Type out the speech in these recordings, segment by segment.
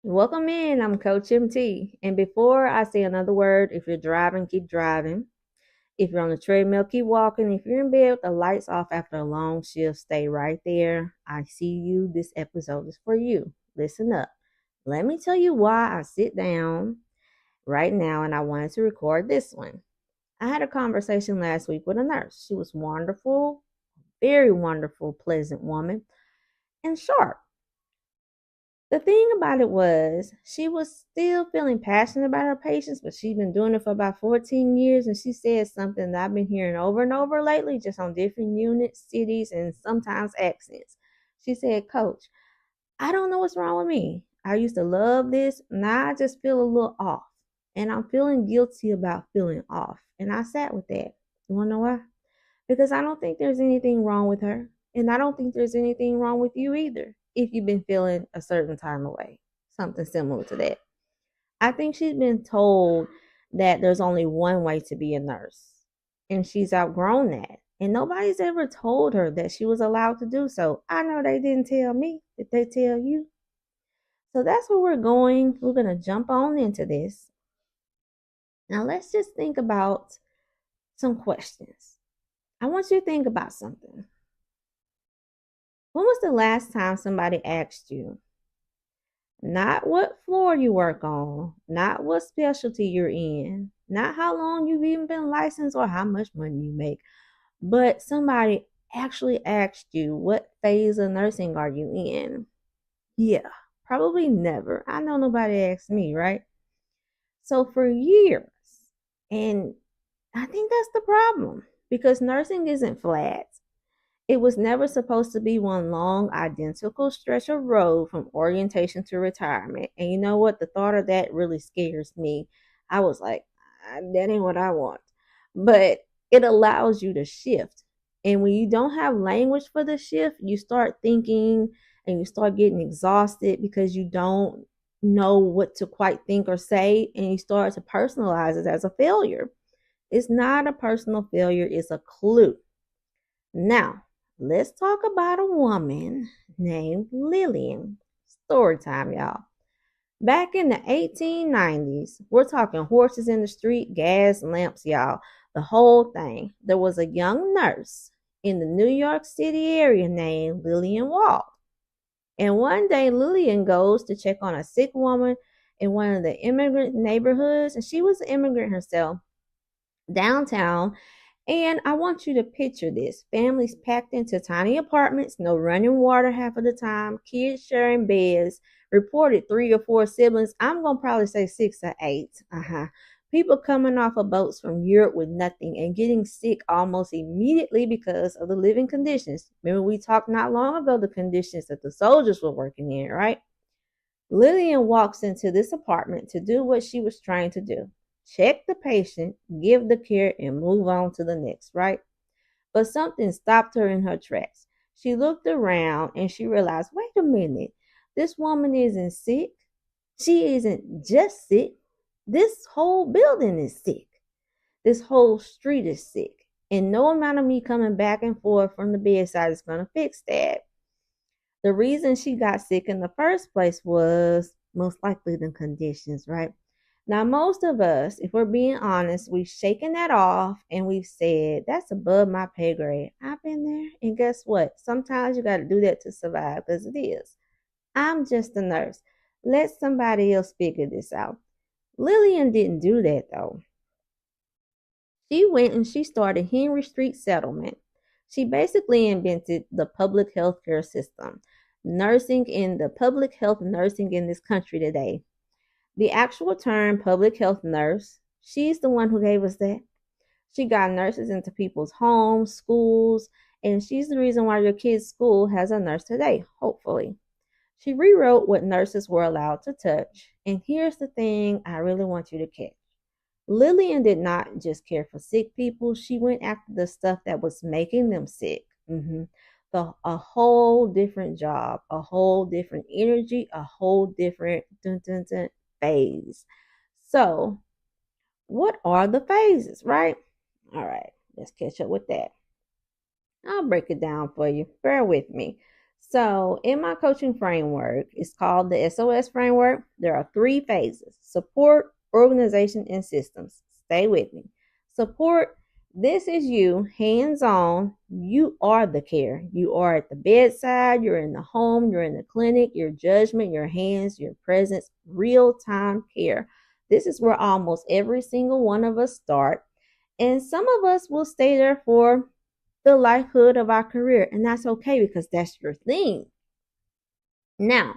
Welcome in. I'm Coach MT. And before I say another word, if you're driving, keep driving. If you're on the treadmill, keep walking. If you're in bed with the lights off after a long shift, stay right there. I see you. This episode is for you. Listen up. Let me tell you why I sit down right now and I wanted to record this one. I had a conversation last week with a nurse. She was wonderful, very wonderful, pleasant woman, and sharp. The thing about it was she was still feeling passionate about her patients, but she's been doing it for about 14 years. And she said something that I've been hearing over and over lately, just on different units, cities, and sometimes accents. She said, Coach, I don't know what's wrong with me. I used to love this. Now I just feel a little off. And I'm feeling guilty about feeling off. And I sat with that. You want to know why? Because I don't think there's anything wrong with her. And I don't think there's anything wrong with you either if you've been feeling a certain time away, something similar to that. I think she's been told that there's only one way to be a nurse, and she's outgrown that. And nobody's ever told her that she was allowed to do so. I know they didn't tell me. Did they tell you? So that's where we're going. We're going to jump on into this. Now, let's just think about some questions. I want you to think about something. When was the last time somebody asked you, not what floor you work on, not what specialty you're in, not how long you've even been licensed or how much money you make, but somebody actually asked you, what phase of nursing are you in? Yeah, probably never. I know nobody asked me, right? So for years, and I think that's the problem because nursing isn't flat. It was never supposed to be one long, identical stretch of road from orientation to retirement. And you know what? The thought of that really scares me. I was like, that ain't what I want. But it allows you to shift. And when you don't have language for the shift, you start thinking and you start getting exhausted because you don't know what to quite think or say. And you start to personalize it as a failure. It's not a personal failure, it's a clue. Now, let's talk about a woman named Lillian. Story time, y'all. Back in the 1890s, we're talking horses in the street, gas lamps, y'all. The whole thing. There was a young nurse in the New York City area named Lilian Wald. And one day, Lillian goes to check on a sick woman in one of the immigrant neighborhoods, and she was an immigrant herself, downtown. And I want you to picture this. Families packed into tiny apartments, no running water half of the time, kids sharing beds, reported 3 or 4 siblings. I'm going to probably say 6 or 8. People coming off of boats from Europe with nothing and getting sick almost immediately because of the living conditions. Remember, we talked not long ago the conditions that the soldiers were working in, right? Lillian walks into this apartment to do what she was trying to do: check the patient, give the care, and move on to the next, right? But something stopped her in her tracks. She looked around and she realized, wait a minute, this woman isn't sick. She isn't just sick. This whole building is sick. This whole street is sick. And no amount of me coming back and forth from the bedside is going to fix that. The reason she got sick in the first place was most likely the conditions, right? Now, most of us, if we're being honest, we've shaken that off and we've said, that's above my pay grade. I've been there. And guess what? Sometimes you got to do that to survive, because it is. I'm just a nurse. Let somebody else figure this out. Lillian didn't do that, though. She went and she started Henry Street Settlement. She basically invented the public health care system, nursing in the public health nursing in this country today. The actual term public health nurse, she's the one who gave us that. She got nurses into people's homes, schools, and she's the reason why your kid's school has a nurse today, hopefully. She rewrote what nurses were allowed to touch. And here's the thing I really want you to catch. Lillian did not just care for sick people. She went after the stuff that was making them sick. A whole different job, a whole different energy, a whole different phase. So, what are the phases, right? All right, let's catch up with that. I'll break it down for you. Bear with me. So, in my coaching framework, it's called the SOS framework. There are 3 phases: support, organization, and systems. Stay with me. Support, this is you, hands on. You are the care. You are at the bedside, you're in the home, you're in the clinic, your judgment, your hands, your presence, real time care. This is where almost every single one of us start. And some of us will stay there for the lifehood of our career, and that's okay because that's your thing. Now,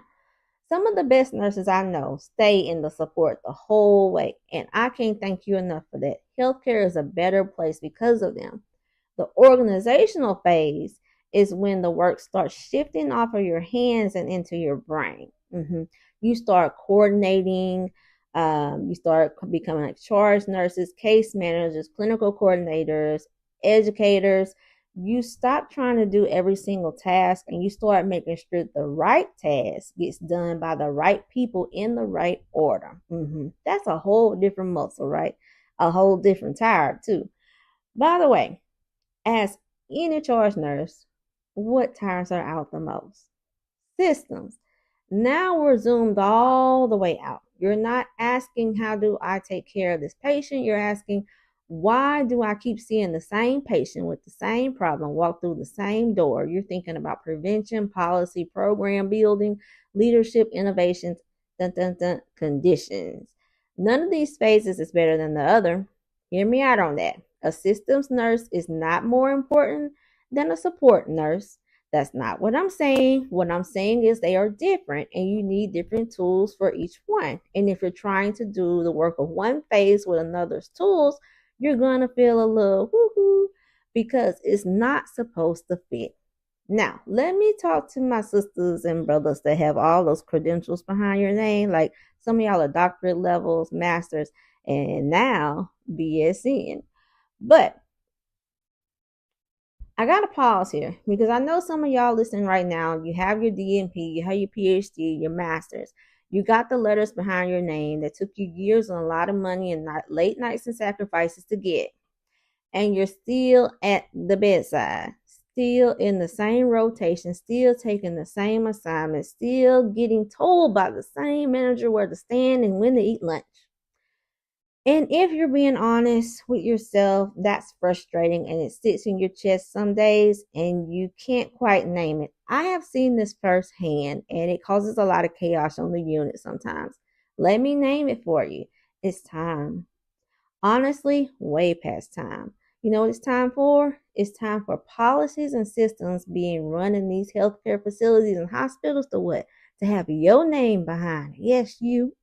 some of the best nurses I know stay in the support the whole way, and I can't thank you enough for that. Healthcare is a better place because of them. The organizational phase is when the work starts shifting off of your hands and into your brain. You start coordinating, you start becoming like charge nurses, case managers, clinical coordinators, educators. You stop trying to do every single task and you start making sure the right task gets done by the right people in the right order. That's a whole different muscle, right? A whole different tire, too. By the way, as any charge nurse, what tires are out the most? Systems. Now we're zoomed all the way out. You're not asking, how do I take care of this patient? You're asking, why do I keep seeing the same patient with the same problem walk through the same door? You're thinking about prevention, policy, program building, leadership, innovations, conditions. None of these phases is better than the other. Hear me out on that. A systems nurse is not more important than a support nurse. That's not what I'm saying. What I'm saying is they are different and you need different tools for each one. And if you're trying to do the work of one phase with another's tools, you're going to feel a little woohoo because it's not supposed to fit. Now, let me talk to my sisters and brothers that have all those credentials behind your name. Like some of y'all are doctorate levels, masters, and now BSN. But I got to pause here because I know some of y'all listening right now, you have your DNP, you have your PhD, your master's. You got the letters behind your name that took you years and a lot of money and late nights and sacrifices to get. And you're still at the bedside, still in the same rotation, still taking the same assignment, still getting told by the same manager where to stand and when to eat lunch. And if you're being honest with yourself, that's frustrating and it sits in your chest some days and you can't quite name it. I have seen this firsthand and it causes a lot of chaos on the unit sometimes. Let me name it for you. It's time. Honestly, way past time. You know what it's time for? It's time for policies and systems being run in these healthcare facilities and hospitals to what? To have your name behind it. Yes, you.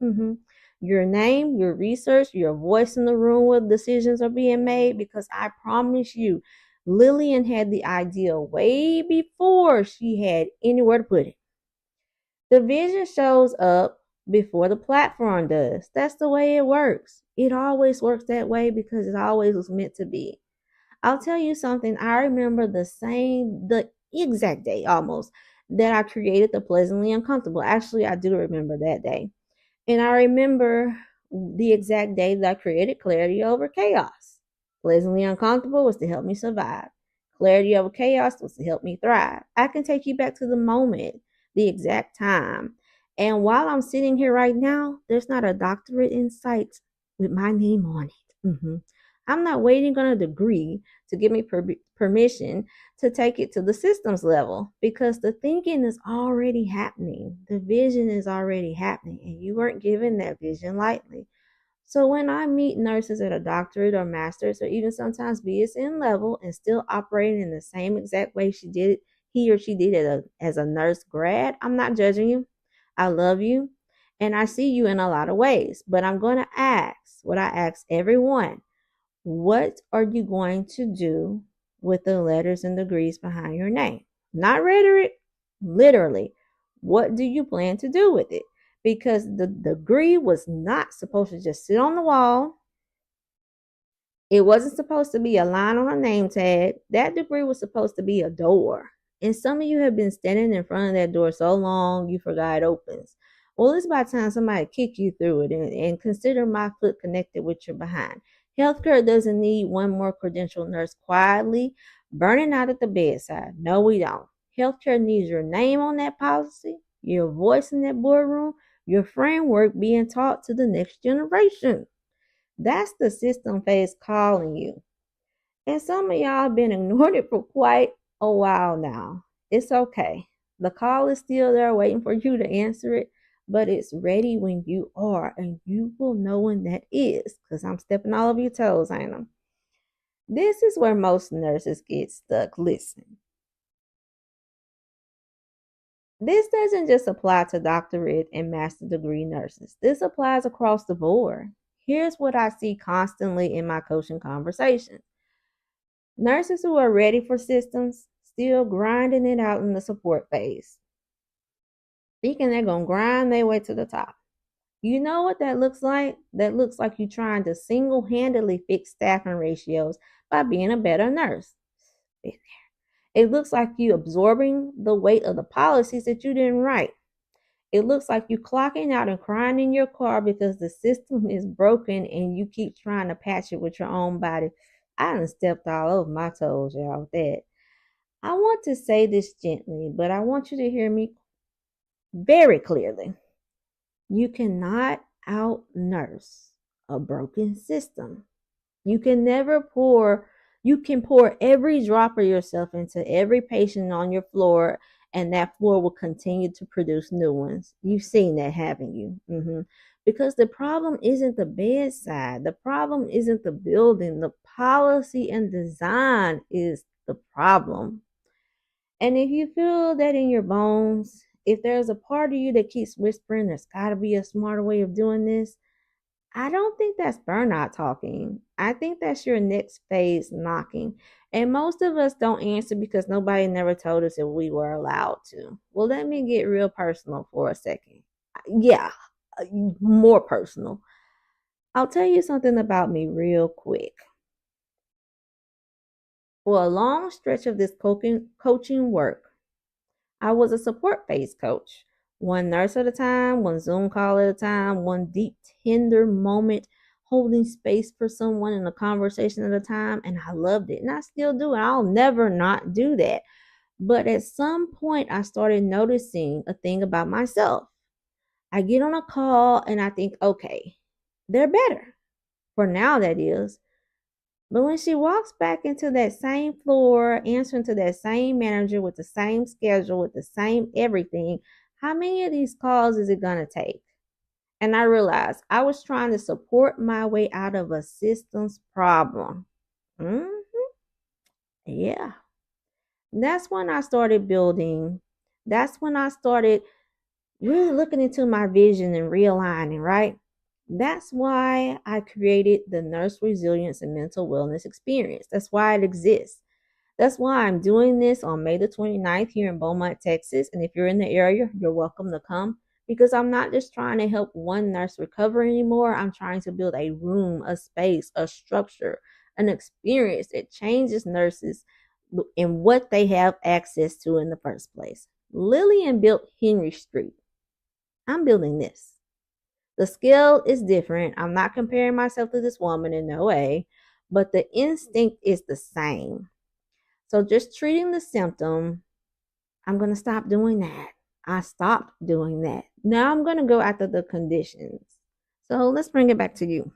Your name, your research, your voice in the room where decisions are being made, because I promise you, Lillian had the idea way before she had anywhere to put it. The vision shows up before the platform does. That's the way it works. It always works that way because it always was meant to be. I'll tell you something. I remember the exact day almost that I created the Pleasantly Uncomfortable. Actually, I do remember that day. And I remember the exact day that I created Clarity Over Chaos. Pleasantly Uncomfortable was to help me survive. Clarity Over Chaos was to help me thrive. I can take you back to the moment, the exact time. And while I'm sitting here right now, there's not a doctorate in sight with my name on it. I'm not waiting on a degree to give me permission to take it to the systems level because the thinking is already happening. The vision is already happening and you weren't given that vision lightly. So when I meet nurses at a doctorate or master's or even sometimes BSN level and still operating in the same exact way he or she did it as a nurse grad, I'm not judging you. I love you and I see you in a lot of ways, but I'm going to ask what I ask everyone. What are you going to do with the letters and degrees behind your name? Not rhetoric, literally. What do you plan to do with it? Because the degree was not supposed to just sit on the wall. It wasn't supposed to be a line on a name tag. That degree was supposed to be a door. And some of you have been standing in front of that door so long you forgot it opens. Well, it's about time somebody kick you through it and consider my foot connected with your behind. Healthcare doesn't need one more credentialed nurse quietly burning out at the bedside. No, we don't. Healthcare needs your name on that policy, your voice in that boardroom, your framework being taught to the next generation. That's the system phase calling you. And some of y'all been ignoring it for quite a while now. It's okay. The call is still there waiting for you to answer it, but it's ready when you are, and you will know when that is, because I'm stepping all over your toes, ain't I? This is where most nurses get stuck. Listen, this doesn't just apply to doctorate and master degree nurses. This applies across the board. Here's what I see constantly in my coaching conversations. Nurses who are ready for systems still grinding it out in the support phase. Thinking they're going to grind their way to the top. You know what that looks like? That looks like you trying to single-handedly fix staffing ratios by being a better nurse. It looks like you absorbing the weight of the policies that you didn't write. It looks like you clocking out and crying in your car because the system is broken and you keep trying to patch it with your own body. I done stepped all over my toes, y'all, with that. I want to say this gently, but I want you to hear me very clearly. You cannot out-nurse a broken system. You can pour every drop of yourself into every patient on your floor, and that floor will continue to produce new ones. You've seen that, haven't you? Because the problem isn't the bedside. The problem isn't the building. The policy and design is the problem. And if you feel that in your bones, if there's a part of you that keeps whispering, there's got to be a smarter way of doing this, I don't think that's burnout talking. I think that's your next phase knocking. And most of us don't answer because nobody never told us if we were allowed to. Well, let me get real personal for a second. Yeah, more personal. I'll tell you something about me real quick. For a long stretch of this coaching work, I was a support phase coach. One nurse at a time, one Zoom call at a time, one deep, tender moment holding space for someone in a conversation at a time. And I loved it. And I still do. And I'll never not do that. But at some point, I started noticing a thing about myself. I get on a call and I think, okay, they're better. For now, that is. But when she walks back into that same floor, answering to that same manager with the same schedule, with the same everything, how many of these calls is it going to take? And I realized I was trying to support my way out of a systems problem. Yeah. That's when I started building. That's when I started really looking into my vision and realigning, right? That's why I created the Nurse Resilience and Mental Wellness Experience. That's why it exists. That's why I'm doing this on May the 29th here in Beaumont, Texas. And if you're in the area, you're welcome to come, because I'm not just trying to help one nurse recover anymore. I'm trying to build a room, a space, a structure, an experience that changes nurses in what they have access to in the first place. Lillian built Henry Street. I'm building this. The scale is different. I'm not comparing myself to this woman in no way, but the instinct is the same. So just treating the symptom, I'm going to stop doing that. I stopped doing that. Now I'm going to go after the conditions. So let's bring it back to you.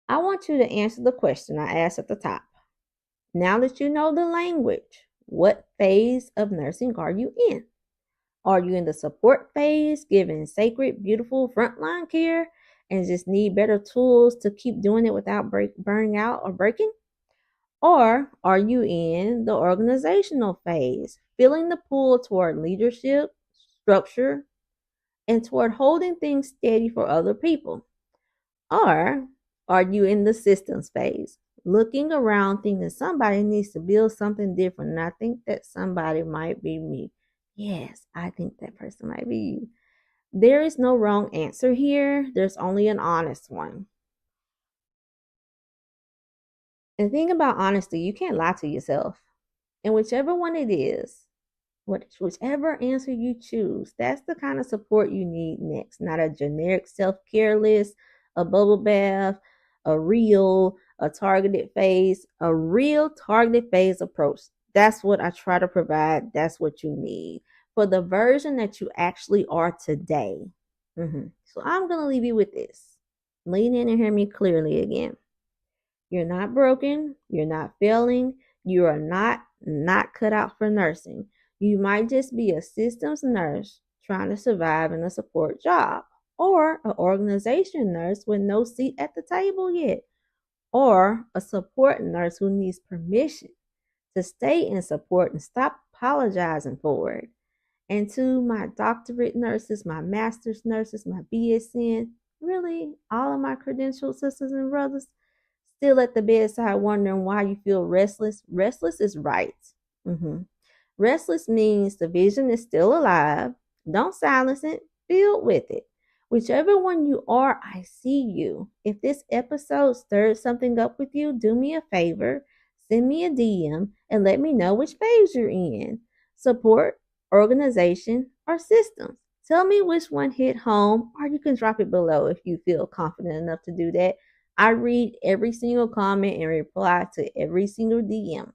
I want you to answer the question I asked at the top. Now that you know the language, what phase of nursing are you in? Are you in the support phase, giving sacred, beautiful frontline care and just need better tools to keep doing it without burning out or breaking? Or are you in the organizational phase, feeling the pull toward leadership, structure, and toward holding things steady for other people? Or are you in the systems phase, looking around thinking somebody needs to build something different, and I think that somebody might be me? Yes, I think that person might be you. There is no wrong answer here. There's only an honest one. And the thing about honesty, you can't lie to yourself. And whichever one it is, whichever answer you choose, that's the kind of support you need next. Not a generic self-care list, a bubble bath, a targeted phase, a real targeted phase approach. That's what I try to provide. That's what you need for the version that you actually are today. So I'm going to leave you with this. Lean in and hear me clearly again. You're not broken. You're not failing. You are not cut out for nursing. You might just be a systems nurse trying to survive in a support job, or an organization nurse with no seat at the table yet, or a support nurse who needs permission to stay in support and stop apologizing for it. And to my doctorate nurses, my master's nurses, my BSN, really all of my credentialed sisters and brothers, still at the bedside wondering why you feel restless. Restless is right. Mhm. Restless means the vision is still alive. Don't silence it, build with it. Whichever one you are, I see you. If this episode stirred something up with you, do me a favor, send me a DM and let me know which phase you're in. Support, organization, or systems. Tell me which one hit home, or you can drop it below if you feel confident enough to do that. I read every single comment and reply to every single DM.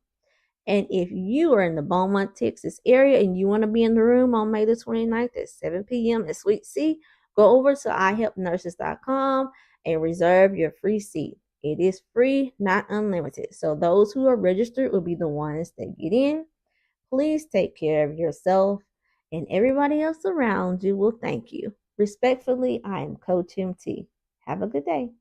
And if you are in the Beaumont, Texas area and you want to be in the room on May the 29th at 7 p.m. at Suite C, go over to ihelpnurses.com and reserve your free seat. It is free, not unlimited. So those who are registered will be the ones that get in. Please take care of yourself, and everybody else around you will thank you. Respectfully, I am Coach MT. Have a good day.